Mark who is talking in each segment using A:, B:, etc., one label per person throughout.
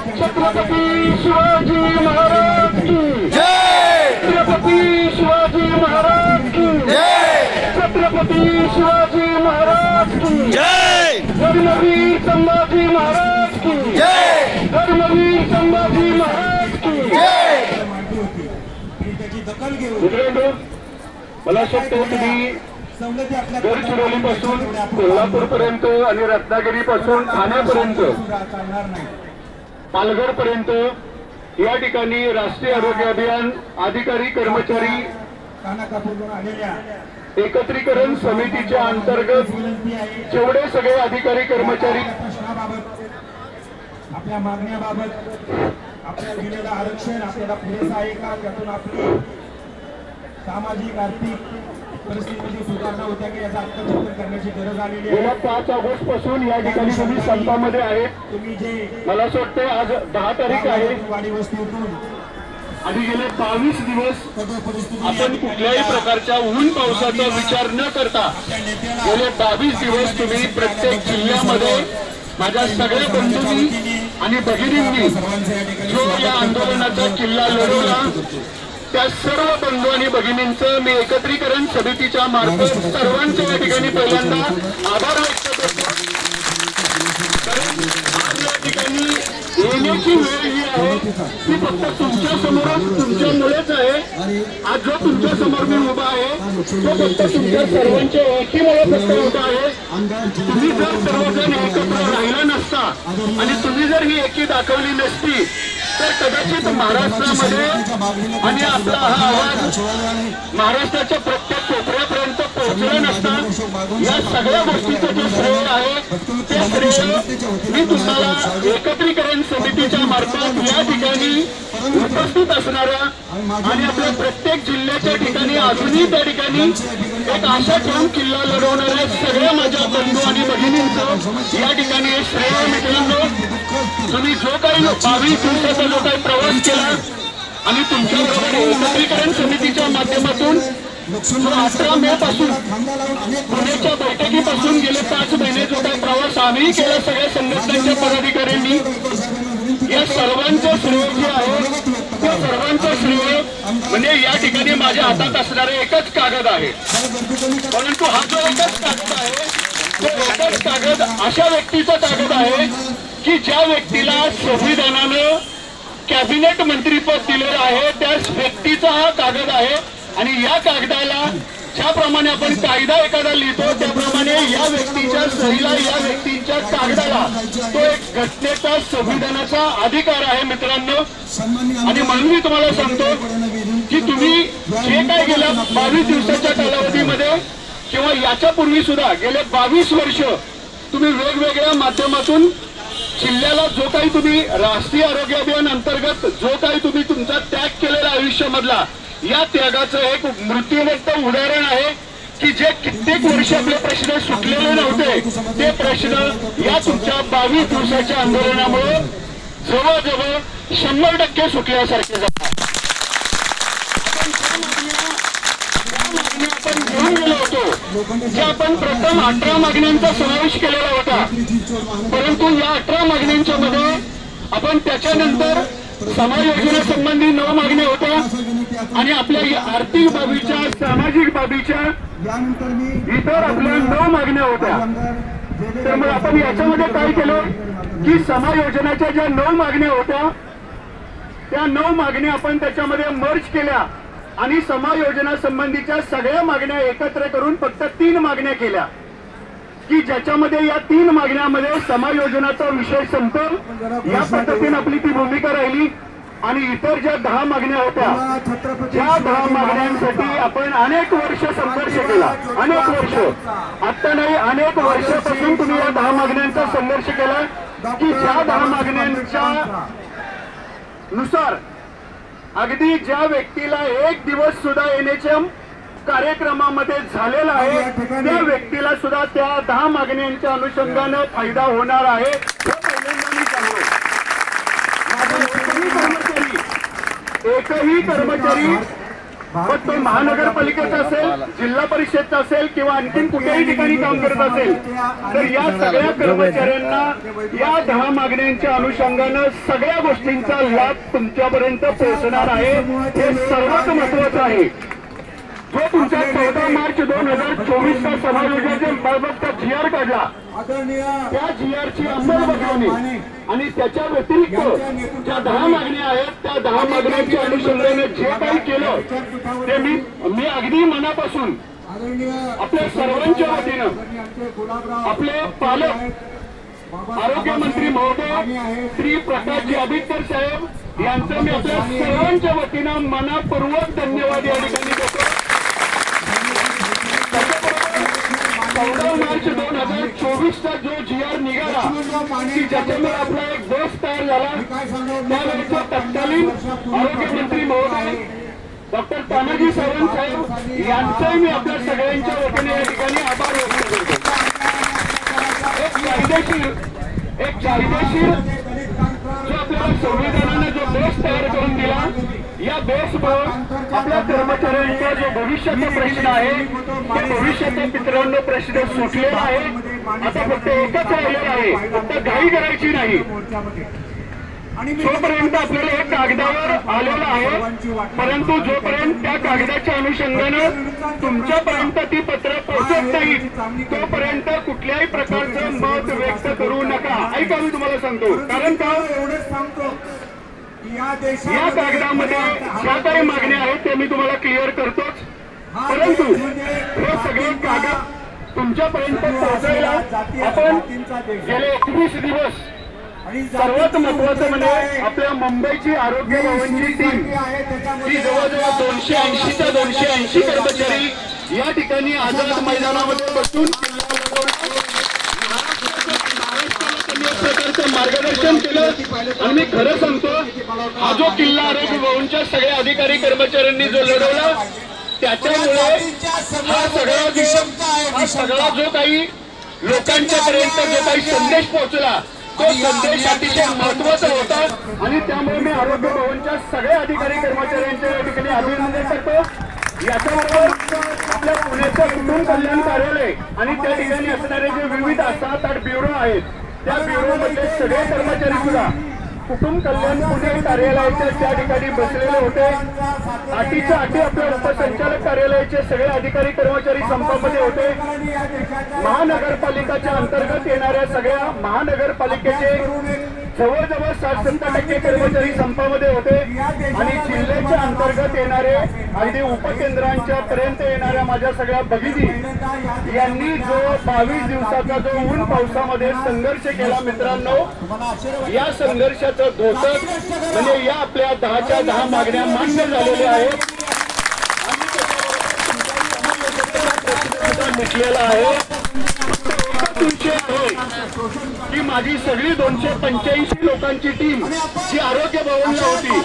A: छत्रपती शिवाजी महाराज की जय। छत्रपती शिवाजी महाराज की जय। छत्रपती शिवाजी महाराज की जय। धर्मवीर संभाजी महाराज की जय। धर्मवीर संभाजी महाराज की जय। मला वाटतं तुम्ही गडचिरोली पासून कोल्हापूर पर्यंत आणि रत्नागिरी पासून ठाण्यापर्यंत पालघर पर्यंत या ठिकाणी राष्ट्रीय आरोग्य अभियान अधिकारी कर्मचारी एकत्रीकरण समितीच्या अंतर्गत जेवढे सगळे अधिकारी कर्मचारी
B: आपल्या मागण्याबाबत आपल्या दिलेलं आरक्षण आपल्याला पुरेसं आहे का, त्यातून आपली सामाजिक आर्थिक परिस्थितीची सुधारणा होत्या की याचा अर्थचिंतन करण्याची गरज आलेली आहे।
A: 5 ऑगस्ट पासून या ठिकाणी तुम्ही संपामध्ये आहेत।
B: तुम्ही जे
A: मला असं वाटतं आज 10 तारीख आहे
B: वाडी वस्तीतून
A: आणि गेले 22 दिवस आपण कुठल्याही प्रकारच्या ऊन पावसाचा विचार न करता गेले 22 दिवस तुम्ही प्रत्येक जिल्ह्यामध्ये माझ्या सगळ्या बंधूंनी आणि भगिनींनी जो या आंदोलनाचा किल्ला लढवला त्या सर्व बंधू आणि भगिनींचं मी एकत्रीकरण समितीच्या मार्फत सर्वांच्या या ठिकाणी पहिल्यांदा आभार व्यक्त करतो। आज या ठिकाणी येण्याची वेळ ही आहे ती फक्त तुमच्या समोरच तुमच्यामुळेच आहे। आज जो तुमच्या समोर मी उभा आहे तो फक्त तुमच्या सर्वांच्या एकीमुळे फक्त उभा आहे। तुम्ही जर सर्वजण एकत्र राहिला नसता आणि तुम्ही जर ही एकी दाखवली नसती तर कदाचित महाराष्ट्रामध्ये आणि आपला हा आवाज महाराष्ट्राच्या प्रत्येक कोपऱ्यापर्यंत पोहोचला नसता। या सगळ्या गोष्टीचं जे श्रेय आहे ते श्रेय मी तुम्हाला एकत्रीकरण समितीच्या मार्फत या ठिकाणी उपस्थित असणाऱ्या आणि आपल्या प्रत्येक जिल्ह्याच्या ठिकाणी अजूनही त्या ठिकाणी एक आशा ठेवून किल्ला लढवणाऱ्या सगळ्या माझ्या बंधू आणि भगिनींचं या ठिकाणी श्रेय। मित्रांनो, तुम्ही जो काही 22 दिवसाचा जो काही प्रवास केला आणि तुमच्याबरोबर एकत्रीकरण समितीच्या माध्यमातून जो 18 मे पासून पुण्याच्या बैठकीपासून गेले 5 महिने जो काही प्रवास आम्ही केला सगळ्या संघटनांच्या पदाधिकाऱ्यांनी, या सर्वांचं श्रेय जे आहे त्या सर्वांचं श्रेय म्हणजे या ठिकाणी माझ्या हातात असणारे एकच कागद आहे। परंतु हा जो एकच कागद आहे तो एकच कागद अशा व्यक्तीचा कागद आहे की ज्या व्यक्तीला संविधानानं कॅबिनेट मंत्रीपद दिलेलं आहे त्या व्यक्तीचा हा कागद आहे। आणि या कागदाला ज्याप्रमाणे आपण कायदा एखादा लिहितो त्याप्रमाणे या व्यक्तीच्या सहीला या व्यक्तीच्या कागदाला तो एक घटनेचा संविधानाचा अधिकार आहे मित्रांनो। आणि म्हणून मी तुम्हाला सांगतो की तुम्ही जे काय गेल्या 22 दिवसाच्या कालावधीमध्ये किंवा याच्यापूर्वी सुद्धा गेले 22 वर्ष तुम्ही वेगवेगळ्या माध्यमातून जिल्ह्याला जो काही तुम्ही राष्ट्रीय आरोग्य अभियान अंतर्गत जो काही तुम्ही तुमचा त्याग केलेला आयुष्यामधला या त्यागाचं एक मृत्यूवत उदाहरण आहे की जे कित्येक वर्ष आपले प्रश्न सुटलेले नव्हते ते प्रश्न या तुमच्या 22 दिवसाच्या आंदोलनामुळे जवळजवळ 100% सुटल्यासारखे जातात। आपण घेऊन गेलो होतो जे आपण प्रथम 18 मागण्यांचा समावेश केलेला होता, परंतु या 18 मागण्यांच्या मध्ये आपण त्याच्यानंतर समायोजनासंबंधी 9 मागण्या होत्या आणि आपल्या आर्थिक बाबीच्या सामाजिक बाबीच्या इतर आपल्या 9 मागण्या होत्या। त्यामुळे आपण याच्यामध्ये काय केलं की समायोजनाच्या ज्या 9 मागण्या होत्या त्या 9 मागण्या आपण त्याच्यामध्ये मर्ज केल्या आणि समायोजना संबंधीच्या सगळ्या मागण्या एकत्र करून फक्त 3 मागण्या केल्या की ज्याच्यामध्ये या 3 मागण्यामध्ये समायोजनाचा विषय संपेल या पद्धतीने आपली ती भूमिका राहिली। आणि इतर ज्या 10 मागण्या होत्या त्या 10 मागण्यांसाठी आपण अनेक वर्ष संघर्ष केला। अनेक वर्ष, आता नाही अनेक वर्षापासून तुम्ही या 10 मागण्यांचा संघर्ष केला की ज्या 10 मागण्यांच्या नुसार अगदी ज्या व्यक्तीला 1 दिवस सुद्धा NHM कार्यक्रमामध्ये झालेला आहे त्या व्यक्तीला सुद्धा त्या 10 मागण्यांच्या अनुषंगाने फायदा होणार आहे हे पहिल्यांदा मी सांगतो। एकही कर्मचारी पण तो महानगरपालिकेचा असेल, जिल्हा परिषदचा असेल किंवा आणखीन कुठल्याही ठिकाणी काम करत असेल, तर या सगळ्या कर्मचाऱ्यांना या 10 मागण्यांच्या अनुषंगानं सगळ्या गोष्टींचा लाभ तुमच्यापर्यंत पोहोचणार आहे. हे सर्वात महत्वाचं आहे. जो तुमच्या 14 मार्च 2024चा समायोजनाबाबतचा GR काढला, त्या GR ची अंमलबजावणी आणि त्याच्या व्यतिरिक्त ज्या 10 मागण्या आहेत, त्या 10 मागण्यांच्या अनुषंगाने जे काही केलं ते मी अगदी मनापासून आपल्या सर्वांच्या वतीनं आपले पालक आरोग्यमंत्री महोदय श्री प्रकाशजी आंबेडकर साहेब यांचं मी आपल्या सर्वांच्या वतीनं मनापूर्वक धन्यवाद या ठिकाणी देतो. 14 मार्च 2024चा जो GR निघाला की ज्याच्यामुळे आपला एक बस तयार झाला, त्यावेळेचा तत्कालीन आरोग्यमंत्री महोदय डॉक्टर तानाजी सावंत साहेब यांचाही मी आपल्या सगळ्यांच्या वतीने या ठिकाणी आभार व्यक्त करतो. एक कायदेशीर जो आपल्याला संविधानाने जो बेस तयार करून दिला, या बेसवर आपल्या कर्मचाऱ्यांचा जो भविष्याचा प्रश्न आहे, त्या भविष्याचा मित्रांनो प्रश्न सुटलेला आहे. आता फक्त एकच राहिलेला आहे, फक्त घाई करायची नाही. जोपर्यंत आपल्याला हे कागदावर आलेलं आहे, परंतु जोपर्यंत त्या कागदाच्या अनुषंगानं तुमच्यापर्यंत ती पत्र पोहोचत नाही, तोपर्यंत कुठल्याही प्रकारचं मत व्यक्त करू नका. ऐका, मी तुम्हाला सांगतो. कारण का या कागदामध्ये ज्या काही मागण्या आहेत ते मी तुम्हाला क्लिअर करतोच, परंतु हे सगळे कागद तुमच्यापर्यंत पोहोचायला आपण गेले 21 दिवस, सर्वात महत्वाचं म्हणजे आपल्या मुंबईची आरोग्य भवनची टीम ही जवळजवळ 280 कर्मचारी या ठिकाणी आझाद मैदानामध्ये बसून प्रकारचं मार्गदर्शन केलं. आणि मी खरं सांगतो, हा जो किल्ला आरोग्य भवनच्या सगळ्या अधिकारी कर्मचाऱ्यांनी जो लढवला, त्याच्यामुळे हा सगळा जो काही लोकांच्या पर्यंत जो काही संदेश पोहोचला, तो संदेश अतिशय महत्वाचा होता. आणि त्यामुळे मी आरोग्य भवनच्या सगळ्या अधिकारी कर्मचाऱ्यांच्या या ठिकाणी अभिनंदन करतो. याच्याबरोबर आपल्या पुण्याचं कुटुंब कल्याण कार्यालय आणि त्या ठिकाणी असणारे जे विविध 7-8 ब्युरो आहेत, त्या ब्युरो मधले सगळे कर्मचारी सुद्धा कुटुंब कल्याण पुणे कार्यालयाच्या त्या ठिकाणी बसलेले होते. अटीच्या अटी आपल्या उपसंचालक कार्यालयाचे सगळे अधिकारी कर्मचारी संपामध्ये होते. महानगरपालिकेच्या अंतर्गत येणाऱ्या सगळ्या महानगरपालिकेचे जवळजवळ 60-70% कर्मचारी संपामध्ये होते. आणि जिल्ह्याच्या अंतर्गत येणारे अगदी उपकेंद्रांच्या पर्यंत येणाऱ्या माझ्या सगळ्या भगिनी यांनी जो 22 दिवसाचा जो ऊन पावसामध्ये संघर्ष केला, मित्रांनो, या संघर्षाचं धोतर म्हणजे या आपल्या 10च्या 10 मागण्या मान्य झालेल्या आहेत. निघलेला आहे की माझी सगळी 285 लोकांची टीम जी आरोग्य भवनला होती,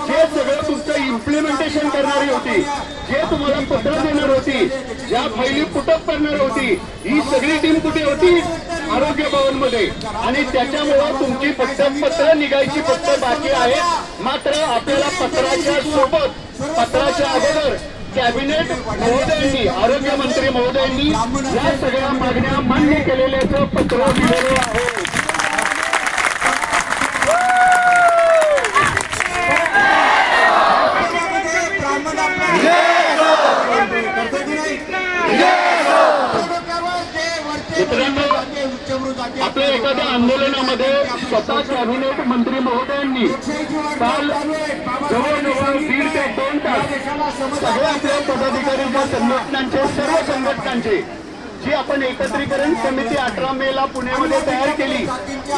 A: जे सगळं तुमचं इम्प्लिमेंटेशन करणारी होती, जे तुम्हाला पत्र देणार होती, ज्या फायली पुटअप करणार होती, ही सगळी टीम कुठे होती? आरोग्य भवन मध्ये. आणि त्याच्यामुळे तुमची फक्त पत्र निघायची फक्त बाकी आहे. मात्र आपल्याला पत्राच्या सोबत, पत्राच्या अगोदर कॅबिनेट महोदयांनी, आरोग्यमंत्री महोदयांनी या सगळ्या मागण्या मान्य केलेल्याचं पत्र दिलेलं आहे. आपल्या एखाद्या आंदोलनामध्ये स्वतः कॅबिनेट मंत्री महोदयांनी काल जवळजवळ 1.5 ते 2 तास सगळ्या आपल्या पदाधिकाऱ्यांच्या संघटनांचे, सर्व संघटनांचे जी आपण एकत्रीकरण समिती 18 मेला पुण्यामध्ये तयार केली,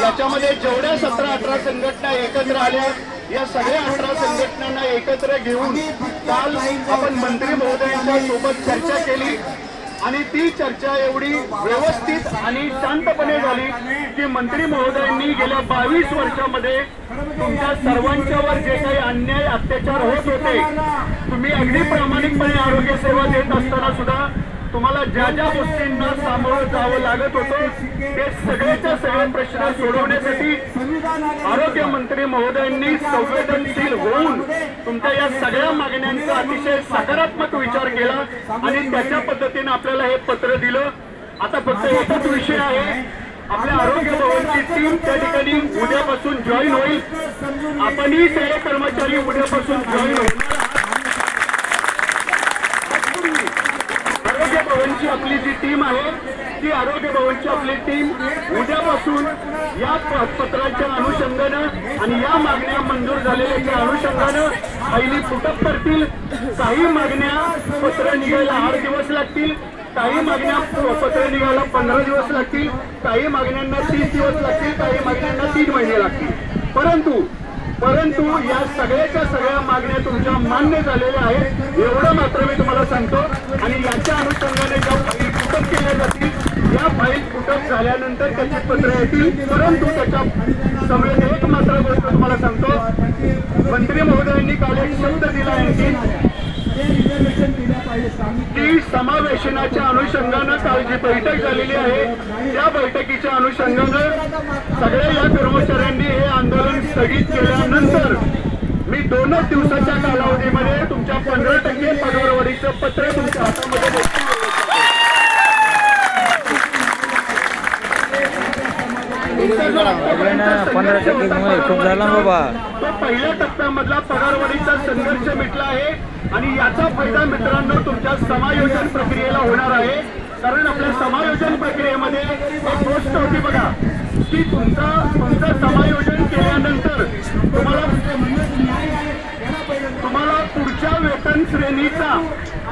A: याच्यामध्ये जेवढ्या 17-18 संघटना एकत्र आल्या, या सगळ्या 18 संघटनांना एकत्र घेऊन काल आपण मंत्री महोदयांच्या सोबत चर्चा केली. आणि ती चर्चा एवढी व्यवस्थित आणि शांतपणे झाली की मंत्री महोदयांनी गेल्या 22 वर्षामध्ये तुमच्या सर्वांच्यावर जे काही अन्याय अत्याचार होत होते, तुम्ही अगदी प्रामाणिकपणे आरोग्य सेवा देत असताना सुद्धा तुम्हाला ज्या ज्या गोष्टींना सामोरं जावं लागत होतं ते सगळेच्या सगळे प्रश्न सोडवण्यासाठी आरोग्य मंत्री महोदयांनी संवेदनशील होऊन तुमच्या या सगळ्या मागण्यांचा अतिशय सकारात्मक विचार केला आणि त्याच्या पद्धतीने आपल्याला हे पत्र दिलं. आता फक्त एकच विषय आहे, आपल्या आरोग्य भवनची टीम त्या ठिकाणी उद्यापासून जॉईन होईल. आपणही सगळे कर्मचारी उद्यापासून जॉईन होईल. आरोग्य भवनची आपली जी टीम आहे ती आरोग्य भवनची आपली टीम उद्यापासून या पत्राच्या अनुषंगानं आणि या मागण्या मंजूर झालेल्या अनुषंगानं पहिली फुटप करतील. काही मागण्या पत्र निघायला 8 दिवस लागतील, काही मागण्या पत्र निघायला 15 दिवस लागतील, काही मागण्यांना 30 दिवस लागतील, काही मागण्यांना 3 महिने लागतील. परंतु या सगळ्याच्या सगळ्या मागण्या तुमच्या मान्य झालेल्या आहेत एवढं मात्र मी तुम्हाला सांगतो. आणि याच्या अनुषंगाने ज्या फाईल फुटप केल्या जातील या फाईल फुटप झाल्यानंतर त्याची पत्र येतील. परंतु त्याच्या समेत एक मात्र गोष्ट तुम्हाला सांगतो, मंत्री महोदयांनी काल एक शब्द दिला आहे की समावेशनाच्या अनुषंगानं काल जी बैठक झालेली आहे त्या बैठकीच्या अनुषंगानं सगळ्या या कर्मचाऱ्यांनी हे आंदोलन स्थगित केल्यानंतर मी 2च दिवसाच्या कालावधीमध्ये तुमच्या 15% पगारवाढीचं पत्र तुमच्या हातामध्ये
C: खूप झाला बाबा.
A: तो पहिल्या टप्प्यामधला पगारवाढीचा संघर्ष मिटला आहे आणि याचा फायदा मित्रांनो तुमच्या समायोजन प्रक्रियेला होणार आहे. कारण आपल्या समायोजन प्रक्रियेमध्ये एक गोष्ट होती बघा की तुमचं समायोजन केल्यानंतर तुम्हाला पुढच्या वेतन श्रेणीचा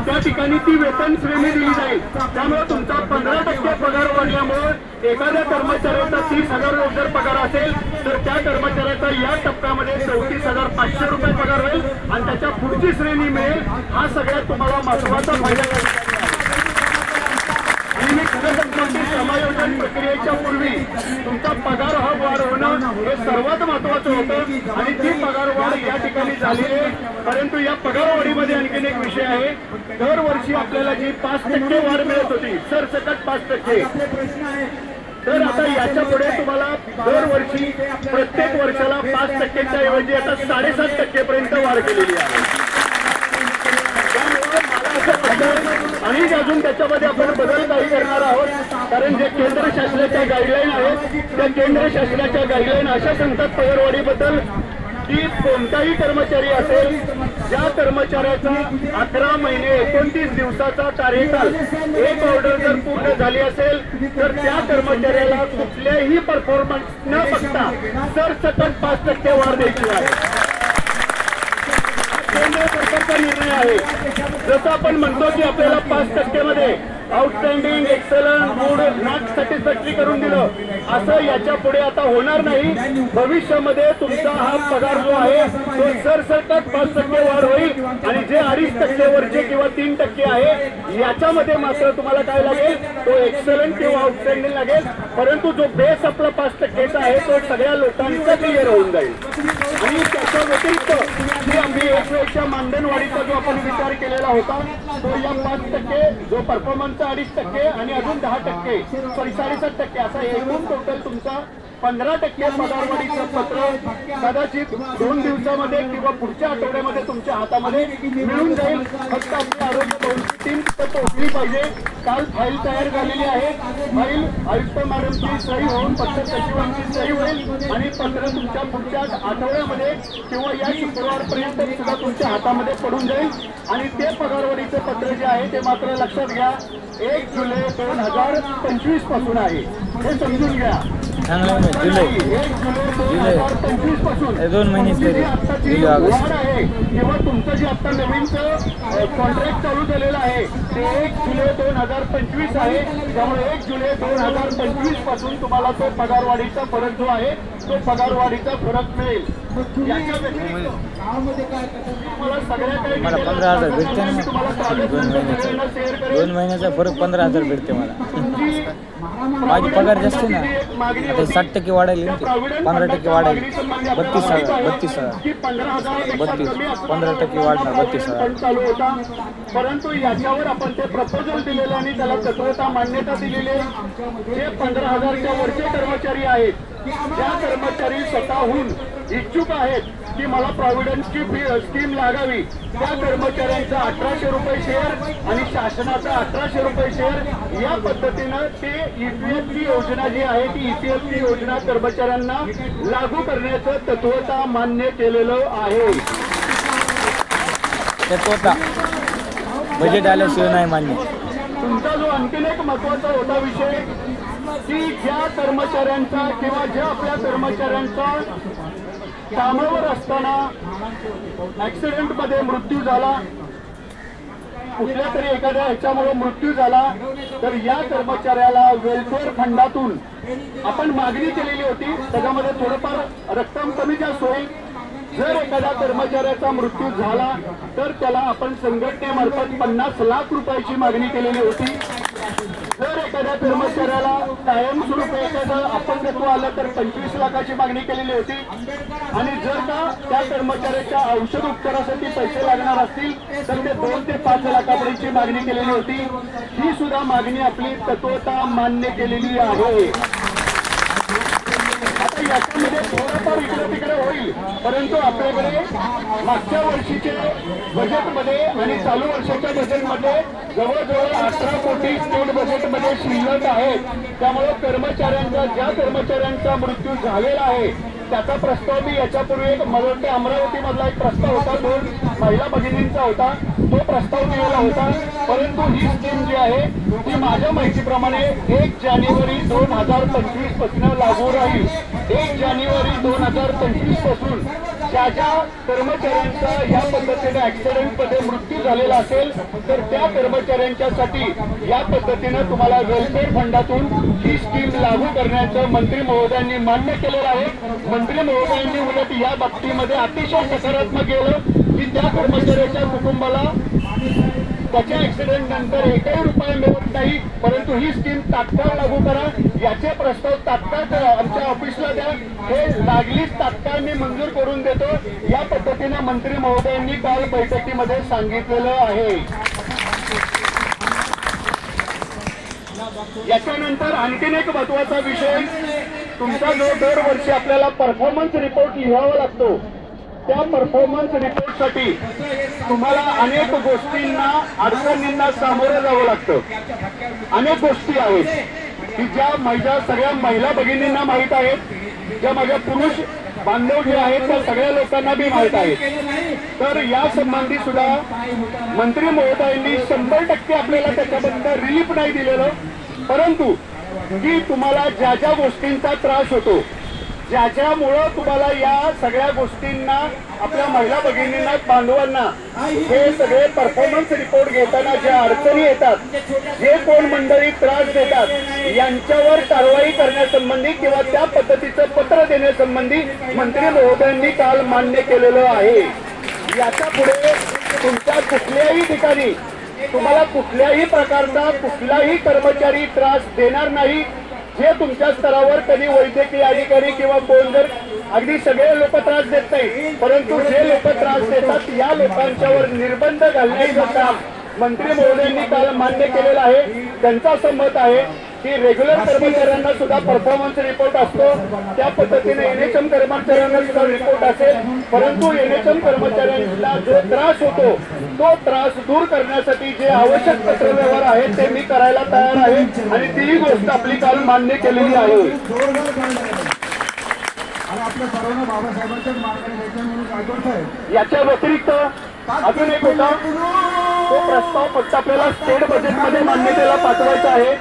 A: त्या ठिकाणी ती वेतन श्रेणी दिली जाईल. त्यामुळे तुमचा 15% पगार वाढल्यामुळे एखाद्या कर्मचाऱ्याचा 30,000 जर पगार असेल तर त्या कर्मचाऱ्याचा या टप्प्यामध्ये 34,500 रुपये पगार होईल आणि त्याच्या पुढची श्रेणी मिळेल. हा सगळ्यात तुम्हाला महत्वाचा फायदा. आणि मी खरं सांगतो की समायोजन प्रक्रियेच्या पूर्वी तुमचा पगार हा वाढ होणं हे सर्वात महत्वाचं होतं आणि ती पगार वाढ या ठिकाणी झाली आहे. परंतु या पगारवाढीमध्ये आणखीन एक विषय आहे, दरवर्षी आपल्याला जी 5% वाढ मिळत होती सरसकट 5%, तर आता याच्या पुढे तुम्हाला दरवर्षी प्रत्येक वर्षाला 5%च्या ऐवजी आता 7.5% पर्यंत वाढ केलेली आहे. आणि अजून त्याच्यामध्ये आपण बदल काही करणार आहोत. कारण जे केंद्र शासनाच्या गाईडलाईन आहेत त्या केंद्र शासनाच्या गाईडलाईन अशा सांगतात पगारवाढीबद्दल की कोणताही कर्मचारी असेल ज्या कर्मचाऱ्याचा 11 महिने 29 दिवसाचा कार्यकाल एक ऑर्डर जर पूर्ण झाली असेल तर त्या कर्मचाऱ्याला कुठल्याही परफॉर्मन्स न बघता सरसकट 5% वाढ द्यायची आहे. केंद्र सरकारचा निर्णय आहे. जसं आपण म्हणतो की आपल्याला 5% मध्ये outstanding, excellent, good, not satisfactory करून दिलं, असं याच्या पुढे आता होणार नाही. भविष्यामध्ये तुमचा हा पगार जो आहे तो सरसकट 5% वाढ होईल आणि जे 2.5% वरचे किंवा 3% आहे याच्यामध्ये मात्र तुम्हाला काय लागेल, तो एक्सलंट किंवा आउटस्टँडिंग लागेल. परंतु जो बेस आपला 5%चा आहे तो सगळ्या लोकांचा क्लिअर होऊन जाईल. आणि त्याच्या व्यतिरिक्त जी आम्ही 1 वेळच्या मानधनवाढीचा जो आपण विचार केलेला होता तो या 5% जो परफॉर्मन्स 2.5% आणि अजून 10%, सॉरी 7.5% असा एकूण टोटल तुमचा 15% पगारवाढीचं पत्र कदाचित 2 दिवसामध्ये किंवा पुढच्या आठवड्यामध्ये तुमच्या हातामध्ये मिळून जाईल. फक्त आपली आरोग्य भवनची टीम तिथं पोहोचली पाहिजे. काल फाईल तयार झालेली आहे. फाईल आयुक्त मॅडमची सही होऊन फक्त सचिवांची सही होईल आणि पत्र तुमच्या पुढच्या आठवड्यामध्ये किंवा या शुक्रवारपर्यंत सुद्धा तुमच्या हातामध्ये पडून जाईल. आणि ते पगारवाढीचं पत्र जे आहे ते मात्र लक्षात घ्या 1 जुलै 2025 पासून आहे, हे समजून घ्या.
C: 1 जुलै
A: 2025 पासून
C: 2 महिने
A: आहे किंवा तुमचं जे आता नवीनचं कॉन्ट्रॅक्ट चालू झालेलं आहे ते 1 जुलै 2025 आहे. त्यामुळे 1 जुलै 2025 पासून तुम्हाला तो पगारवाढीचा फरक जो आहे तो पगारवाढीचा फरक मिळेल. याच्या व्यतिरिक्त तुम्हाला सगळ्या काही
C: मला 15,000 भेटते ना. 2 महिन्याचा फरक 15,000 भेटते मला. माझी पगार जास्त ना आता 60% वाढायली ना ते 15% वाढायली 15% वाढणार 32,000
A: चालू होता. परंतु याच्यावर आपण ते प्रपोजल दिलेलं आणि त्याला तत्वता मान्यता दिलेली. जे 15,000च्या वरचे कर्मचारी आहेत त्या कर्मचारी स्वतःहून इच्छुक आहेत की मला प्रॉव्हिडंट स्कीम लागावी, त्या कर्मचाऱ्यांचा 1,800 रुपये शेअर आणि शासनाचा 1,800 रुपये शेअर या पद्धतीनं ते EPFची योजना जी आहे ती EPFची योजना कर्मचाऱ्यांना लागू करण्याचं तत्वता मान्य केलेलं आहे.
C: तत्वता बजेट आल्याशिवाय नाही मान्य.
A: तुमचा जो आणखीन एक महत्वाचा होता विषय की ज्या कर्मचाऱ्यांचा किंवा ज्या आपल्या कर्मचाऱ्यांचा कामावर असताना ऍक्सिडेंटमध्ये मृत्यू झाला, कुठल्या तरी एखाद्या ह्याच्यामुळे मृत्यू झाला, तर या कर्मचाऱ्याला वेलफेअर फंडातून आपण मागणी केलेली होती. त्याच्यामध्ये थोडंफार रक्कम कमी जास्त होईल. जर एखाद्या कर्मचाऱ्याचा मृत्यू झाला तर त्याला आपण संघटनेमार्फत 50 लाख रुपयाची मागणी केलेली होती. जर एखाद्या कर्मचाऱ्याला कायमस्वरूपी एखादं अपंगत्व आलं तर 25 लाखाची मागणी केलेली होती. आणि जर का त्या कर्मचाऱ्याच्या औषध उपचारासाठी पैसे लागणार असतील तर ते 2 ते 5 लाखापर्यंतची मागणी केलेली होती. ही सुद्धा मागणी आपली तत्वता मान्य केलेली आहे. आता याच्यामध्ये थोडंफार इकडे तिकडे होईल, परंतु आपल्याकडे मागच्या वर्षीचे बजेटमध्ये आणि चालू वर्षाच्या बजेटमध्ये जवळजवळ 18 कोटी स्टेट बजेटमध्ये शिल्लक आहेत. त्यामुळे कर्मचाऱ्यांचा ज्या कर्मचाऱ्यांचा मृत्यू झालेला आहे त्याचा प्रस्ताव मी याच्यापूर्वी एक मला वाटते अमरावतीमधला एक प्रस्ताव होता, 2 महिला भगिनींचा होता, तो प्रस्ताव दिलेला होता. परंतु ही स्कीम जी आहे ती माझ्या माहितीप्रमाणे 1 जानेवारी 2025 पासून लागू राहील. 1 जानेवारी 2025 पासून ज्या ज्या कर्मचाऱ्यांचा या पद्धतीने ऍक्सिडेंटमध्ये मृत्यू झालेला असेल तर त्या कर्मचाऱ्यांच्यासाठी या पद्धतीनं तुम्हाला वेलफेअर फंडातून ही स्कीम लागू करण्याचं मंत्री महोदयांनी मान्य केलेलं आहे. मंत्री महोदयांनी उलट या बाबतीमध्ये अतिशय सकारात्मक गेलं की त्या कर्मचाऱ्याच्या कुटुंबाला त्याच्या ऍक्सिडेंट नंतर 1ही रुपया मिळत नाही, परंतु ही स्कीम तात्काळ लागू करा. याचे प्रस्ताव तात्काळ आमच्या ऑफिसला द्या, हे लागलीच तात्काळ मी मंजूर करून देतो. या पद्धतीने मंत्री महोदयांनी काल बैठकीमध्ये सांगितलेलं आहे. याच्यानंतर आणखीन एक महत्वाचा विषय, तुमचा जो दरवर्षी आपल्याला परफॉर्मन्स रिपोर्ट लिहावा लागतो, त्या परफॉर्मन्स रिपोर्टसाठी तुम्हाला अनेक गोष्टींना अडचणींना सामोरं जावं लागतं. अनेक गोष्टी आहेत की ज्या माझ्या सगळ्या महिला भगिनींना माहीत आहेत, ज्या माझ्या पुरुष बांधव जे आहेत त्या सगळ्या लोकांना बी माहीत आहेत. तर या संबंधी सुद्धा मंत्री महोदयांनी 100% आपल्याला त्याच्याबद्दल रिलीफ नाही दिलेलं, परंतु की तुम्हाला ज्या ज्या गोष्टींचा त्रास होतो, ज्याच्यामुळं तुम्हाला या सगळ्या गोष्टींना आपल्या महिला भगिनींना बांधवांना हे सगळे परफॉर्मन्स रिपोर्ट घेताना ज्या अडचणी येतात, जे कोण मंडळी त्रास देतात, यांच्यावर कारवाई करण्यासंबंधी किंवा त्या पद्धतीचं पत्र देण्यासंबंधी मंत्री महोदयांनी काल मान्य केलेलं आहे. याच्या पुढे तुमच्या कुठल्याही ठिकाणी तुम्हाला कुठल्याही प्रकारचा कुठलाही कर्मचारी त्रास देणार नाही. जे तुमच्या स्तरावर कधी वैद्यकीय अधिकारी किंवा कोण जर अगदी सगळे लोक त्रास देत नाही, परंतु जे लोक त्रास देतात या लोकांच्यावर निर्बंध घालण्याचं काम मंत्री महोदयांनी काल मान्य केलेलं आहे. त्यांचं असं मत आहे की रेग्युलर कर्मचाऱ्यांना सुद्धा परफॉर्मन्स रिपोर्ट असतो, त्या पद्धतीने NHM कर्मचाऱ्यांना सुद्धा रिपोर्ट असेल, परंतु NHM कर्मचाऱ्यांना जो त्रास होतो तो त्रास दूर करण्यासाठी जे आवश्यक पत्रव्यवहार आहेत ते मी करायला तयार आहे आणि तीही गोष्ट आपली काल मान्य केलेली आहे. याच्या व्यतिरिक्त अजून एक होता, तो प्रस्ताव फक्त आपल्याला स्टेट बजेटमध्ये मान्यतेला पाठवायचा आहे.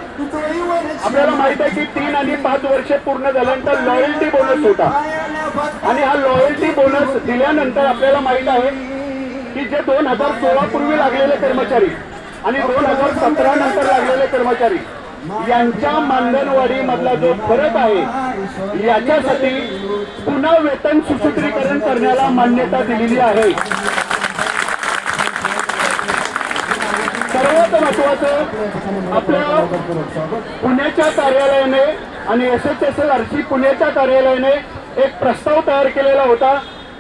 A: आपल्याला माहित आहे की 3 आणि 5 वर्षे पूर्ण झाल्यानंतर लॉयल्टी बोनस होता आणि हा लॉयल्टी बोनस दिल्यानंतर आपल्याला माहित आहे की जे 2016 पूर्वी लागलेले कर्मचारी आणि 2017 नंतर लागलेले कर्मचारी यांच्या मानधनवाढी मधला जो फरक आहे याच्यासाठी पुन्हा वेतन सुसूत्रीकरण करण्याला मान्यता दिलेली आहे. सर्वात महत्वाचं आपल्या पुण्याच्या कार्यालयाने आणि SHSLRC पुण्याच्या कार्यालयाने एक प्रस्ताव तयार केलेला होता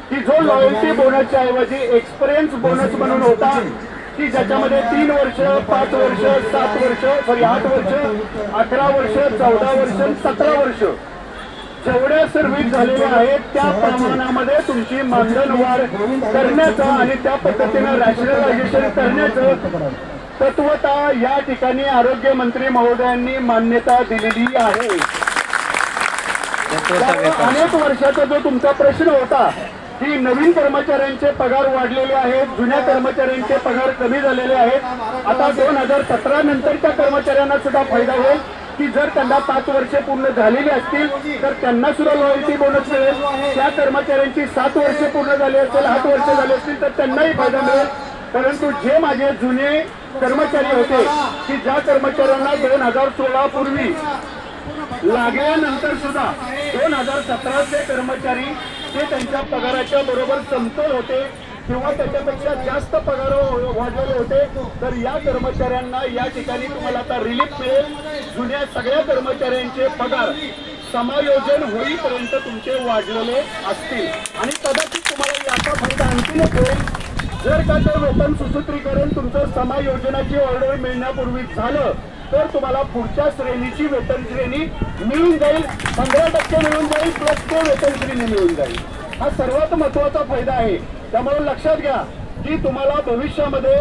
A: की जो लॉयल्टी बोनसच्या ऐवजी एक्सपिरियन्स बोनस म्हणून होता की ज्याच्यामध्ये 3 वर्ष 5 वर्ष 7 वर्ष 8 वर्ष 11 वर्ष 14 वर्ष 17 वर्ष जेवढ्या सर्व्हिस झालेल्या आहेत त्या प्रमाणामध्ये तुमची मानधन वाढ करण्याचं आणि त्या पद्धतीनं रॅशनलायझेशन करण्याचं तत्वता या ठिकाणी आरोग्य मंत्री महोदयांनी मान्यता दिलेली आहे. अनेक वर्षाचा जो तुमचा प्रश्न होता की नवीन कर्मचाऱ्यांचे पगार वाढलेले आहेत, जुन्या कर्मचाऱ्यांचे पगार कमी झालेले आहेत, आता 2017 नंतरच्या कर्मचाऱ्यांना सुद्धा फायदा होईल की जर त्यांना 5 वर्षे पूर्ण झालेली असतील तर त्यांना सुद्धा लॉयल्टी बोनस मिळेल. त्या कर्मचाऱ्यांची 7 वर्षे पूर्ण झाली असेल, 8 वर्षे झाले असतील तर त्यांनाही फायदा मिळेल. परंतु जे माझे जुने कर्मचारी होते की ज्या कर्मचाऱ्यांना 2016 पूर्वी लागल्यानंतर सुद्धा 2017चे कर्मचारी ते त्यांच्या पगाराच्या बरोबर समतोल होते किंवा त्याच्यापेक्षा जास्त पगार वाढलेले होते तर या कर्मचाऱ्यांना या ठिकाणी तुम्हाला आता रिलीफ मिळेल. जुन्या सगळ्या कर्मचाऱ्यांचे पगार समायोजन होईपर्यंत तुमचे वाढलेले असतील आणि कदाचित तुम्हाला याचा फायदा आणखीनच होईल जर का तर वेतन सुसूत्रीकरण तुमचं समायोजनाची ऑर्डर मिळण्यापूर्वी झालं तर तुम्हाला पुढच्या श्रेणीची वेतन श्रेणी मिळून जाईल. 15% मिळून जाईल प्लस ते वेतन श्रेणी मिळून जाईल. हा सर्वात महत्वाचा फायदा आहे. त्यामुळे लक्षात घ्या की तुम्हाला भविष्यामध्ये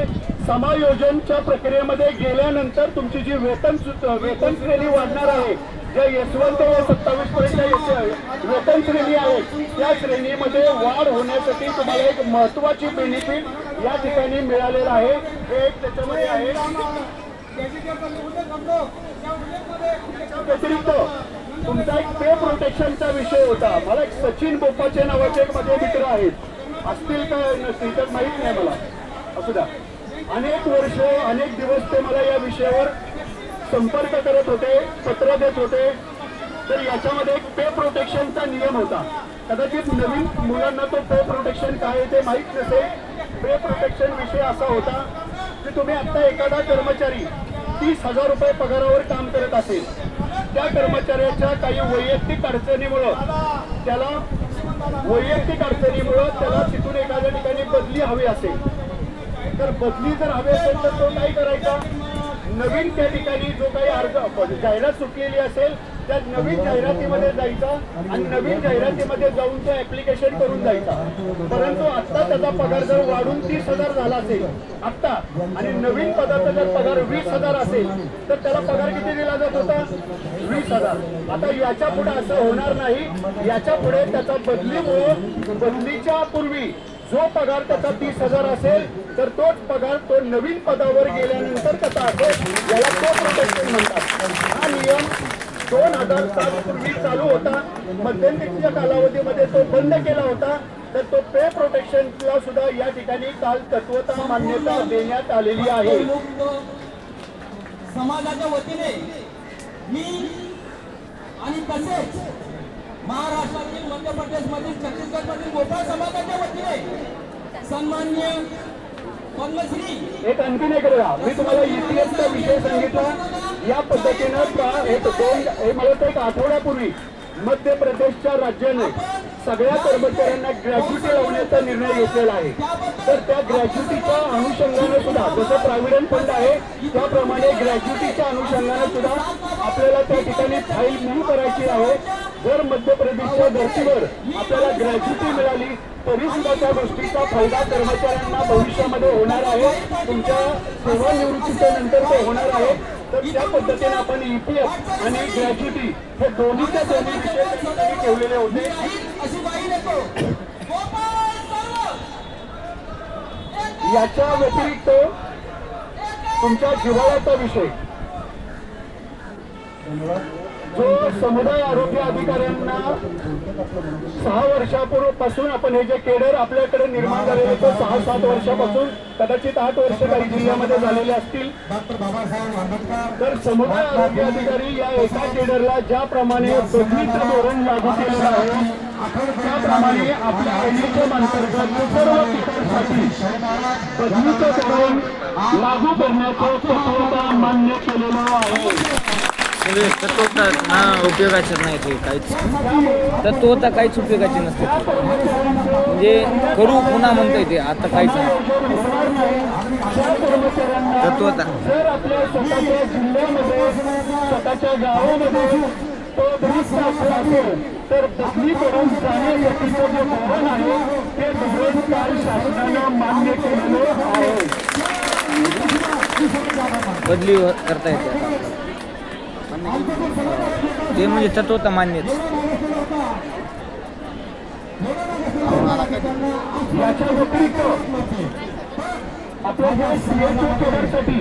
A: समायोजनच्या प्रक्रियेमध्ये गेल्यानंतर तुमची जी वेतन श्रेणी वाढणार आहे, ज्या S1 ते S27 पर्यंत वेतन श्रेणी आहे त्या श्रेणीमध्ये वाढ होण्यासाठी तुम्हाला एक महत्वाची बेनिफिट या ठिकाणी मिळालेला आहे. हे एक त्याच्यामध्ये आहे. व्यतिरिक्त तुमचा एक पे प्रोटेक्शनचा विषय होता. मला एक सचिन बोपाचे नावाचे एक माझे मित्र आहेत, असतील का नसतील तर माहीत नाही मला, असू द्या. अनेक वर्ष अनेक दिवस ते मला या विषयावर संपर्क करत होते, पत्र देत होते. तर याच्यामध्ये एक पे प्रोटेक्शनचा नियम होता. कदाचित नवीन मुलांना तो पे प्रोटेक्शन काय ते माहीत नसेल. पे प्रोटेक्शन विषय असा होता की तुम्ही आता एखादा कर्मचारी 30,000 रुपये पगारावर काम करत असेल, त्या कर्मचाऱ्याच्या काही वैयक्तिक अडचणीमुळं त्याला तिथून एखाद्या ठिकाणी बदली हवी असेल तर बदली जर हवी असेल तर तो काय करायचा, नवीन त्या ठिकाणी जो काही अर्ज जाहिरात सुटलेली असेल त्या नवीन जाहिरातीमध्ये जायचा आणि नवीन जाहिरातीमध्ये जाऊन तो ऍप्लिकेशन करून जायचा. परंतु आता त्याचा पगार जर वाढून 30,000 झाला असेल आत्ता आणि नवीन पदाचा जर पगार 20,000 असेल तर त्याला पगार किती दिला जात होता, 20,000. आता याच्या पुढे असं होणार नाही. याच्या पुढे त्याचा बदलीच्या पूर्वी जो पगार त्याचा 30,000 असेल तर तोच पगार तो नवीन पदावर गेल्यानंतर त्याचा असेल. याला तो प्रोटेक्शन म्हणतात. हा नियम 2007 पूर्वी चालू होता. मध्यंतरीच्या कालावधीमध्ये तो बंद केला होता. तर तो पे प्रोटेक्शनला सुद्धा या ठिकाणी काल तत्वता मान्यता देण्यात आलेली आहे.
D: समाजाच्या वतीने मी आणि तसेच महाराष्ट्रातील, मध्य प्रदेशमधील, छत्तीसगडमधील गोपाळ समाजाच्या वतीने सन्माननीय पद्मश्री
A: एक आणखीन एक करूया. मी तुम्हाला EPFचा विषय सांगितला या पद्धतीनं मला एक आठवड्यापूर्वी मध्य प्रदेशच्या राज्याने सगळ्या कर्मचाऱ्यांना ग्रॅज्युटी लावण्याचा निर्णय घेतलेला आहे. तर त्या ग्रॅज्युटीच्या अनुषंगाने सुद्धा जसं प्रॉव्हिडंट फंड आहे त्याप्रमाणे ग्रॅज्युटीच्या अनुषंगाने सुद्धा आपल्याला त्या ठिकाणी फाईल मूव्ह करायची आहे. जर मध्य प्रदेशच्या धर्तीवर आपल्याला ग्रॅज्युटी मिळाली तरी सुद्धा त्या गोष्टीचा फायदा कर्मचाऱ्यांना भविष्यामध्ये होणार आहे. तुमच्या सेवानिवृत्तीच्या नंतर ते होणार आहे. तर त्या पद्धतीने आपण EPF आणि ग्रॅज्युटी हे दोन्हीच्या दोन्ही विषय ठेवलेले होते. याच्या व्यतिरिक्त तुमच्या जिव्हाळ्याचा विषय जो समुदाय आरोग्य अधिकाऱ्यांना 6 वर्षापूर्वीपासून आपण हे जे केडर आपल्याकडे निर्माण झालेले ते 6-7 वर्षापासून कदाचित 8 वर्ष काही जिल्ह्यामध्ये झालेले असतील. तर समुदाय आरोग्य अधिकारी या एका केडरला ज्याप्रमाणे बदलीचं धोरण लागू केलेलं आहे त्याप्रमाणे आपल्या आयोजन अंतर्गत सर्व केडरसाठी बदलीचं धोरण लागू करण्याचं तत्त्वता मान्य केलेलं आहे.
C: तत्वता ना उपयोगाचे नाही ते काहीच तत्वता काहीच उपयोगाची नसते म्हणजे करू पुन्हा म्हणता येते आता काहीच नाही तत्वता.
A: जर आपल्या स्वतःच्या जिल्ह्यामध्ये स्वतःच्या गावामध्ये तो दुरुस्त असेल तर बदली करून जाण्यासाठीचं जे धोरण आहे ते धोरण काल शासनानं मान्य केलेलं आहे.
C: बदली करता येते ते म्हणजे तत्वता मान्यच.
A: याच्या व्यतिरिक्त आपल्या ज्या सीएचओ केडरसाठी